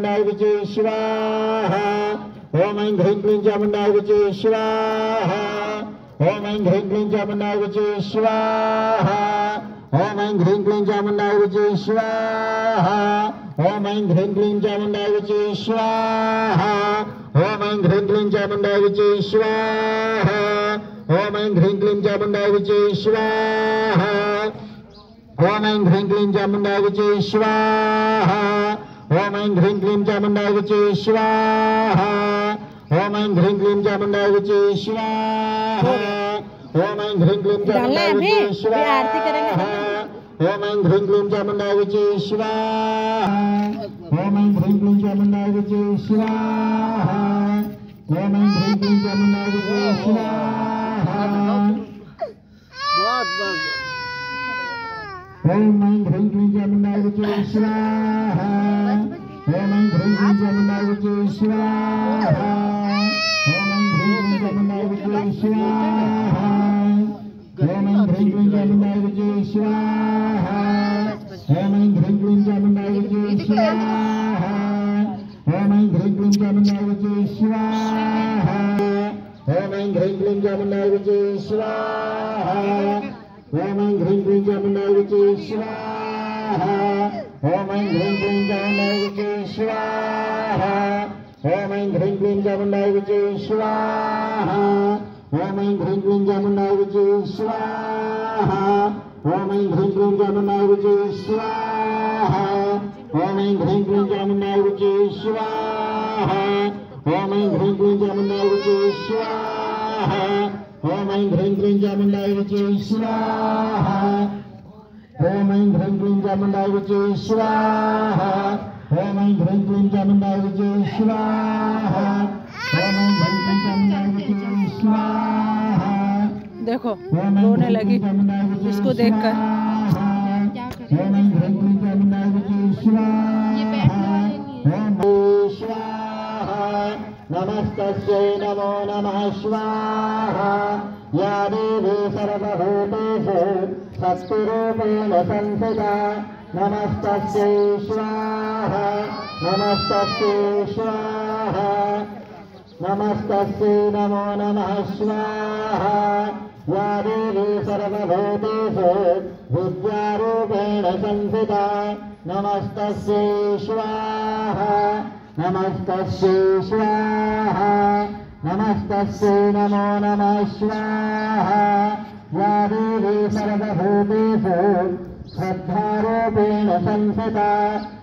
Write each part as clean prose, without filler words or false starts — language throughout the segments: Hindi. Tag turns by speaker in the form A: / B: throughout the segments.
A: विजय स्वाहा। ओम ऐं ह्रीं क्लीं चामुण्डाय विजय स्वाहा। ओम ऐं ह्रीं क्लीं चामुण्डाय विजय स्वाहा। ओम ऐं ह्रीं क्लीं चामुण्डाय विजय स्वाहा। ओम ऐं ह्रीं क्लीं चामुण्डाय विजय स्वाहा। ओम ऐं ह्रीं क्लीं चामुण्डाय विजय स्वाहा। ओम ऐं ह्रीं क्लीं चामुण्डाय विजय स्वाहा। ओम ऐं ह्रीं क्लीं चामुण्डाय विजय स्वाहा। ओम ऐं ह्रीं क्लीं चामुण्डाय विजय स्वाहा। ओम ऐं ह्रीं क्लीं चामुण्डाय विजय स्वाहा। ओम ऐं ह्रीं क्लीं चामुण्डाय विजय स्वाहा। ओम ऐं ह्रीं क्लीं चामुण्डाय विजय स्वाहा। ओम ऐं ह्रीं क्लीं चामुण्डाय विजय स्वाहा। ओम ऐं ह्रीं क्लीं चामुण्डाय विजय स्वाहा। ओम ऐं ह्रीं क्लीं चामुण्डाय विजय स्वाहा। ओम ऐं ह्रीं क्लीं चामुण्डाय विजय स्वाहा। ओम ऐं ह्रीं क्लीं चामुण्डाय विजय स्वाहा। ओम ऐं ह्रीं क्लीं चामुण्डाय विजय स्वाहा। ओम ऐं ह्रीं क्लीं चामुण्डाय विजय स्वाहा। ओम ऐं ह्रीं क्लीं चामुण्डाय विजय स्वाहा। ओम ऐं ह्रीं क्लीं चामुण्डाय विजय स्वाहा। ओम ऐं ह्रीं क्लीं चामुण्डाय विजय स्वाहा। ओम ऐं ह्रीं क्लीं चामुण्डाय विजय स्वाहा। ओम ऐं ह्रीं क्लीं चामुण्डाय विजय स्वाहा। ओम ऐं ह्रीं क्लीं चामुण्डाय विजय स्वाहा। ओम ऐं ह्रीं क्लीं चामुण्डाय विजय स्वाहा। ओम ऐं ह्रीं क्लीं चामुण्डाय विजय स्वाहा। ओम ऐं ह्रीं क्लीं चामुण्डाय विजय स्वाहा। ओम ऐं ह्रीं क्लीं चामुण्डाय विजय स्वाहा। ओम ऐं ह्रीं क्लीं चामुण्डाय विजय स्वाहा। ओम ऐं ह्रीं क्लीं चामुण्डाय विजय स्वाहा। ओम ऐं ह्रीं क्लीं चामुण्डाय विजय स्वाहा।
B: देखो रोने लगी इसको देखकर।
A: ओम ऐं ह्रीं क्लीं चामुण्डाय विजय स्वाहा। ओम स्वाहा। नमस्तस्यै नमो नमः स्वाहा। या देवी सर्वभूतेषु शक्तिरूपेण संस्थिता नमस्तस्यै स्वाहा। नमस्तस्यै स्वाहा। नमस्तस्यै नमो नमः स्वाहा। या देवी सर्वभूतेषु विद्यारूपेण संस्थिता नमस्तस्यै स्वाहा। नमस्तस्यै स्वाहा। नमस्तस्यै नमो नमः स्वाहा। या देवी सर्वभूतेषु श्रद्धारूपेण संस्थिता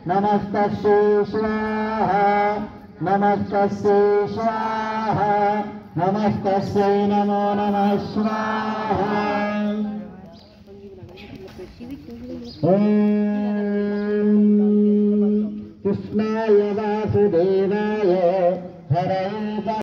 A: नमस्तस्यै स्वाहा। नमस्तस्यै स्वाहा। नमस्तस्यै नमो नमः स्वाहा। ओम कृष्णाय वासुदेवाय हरये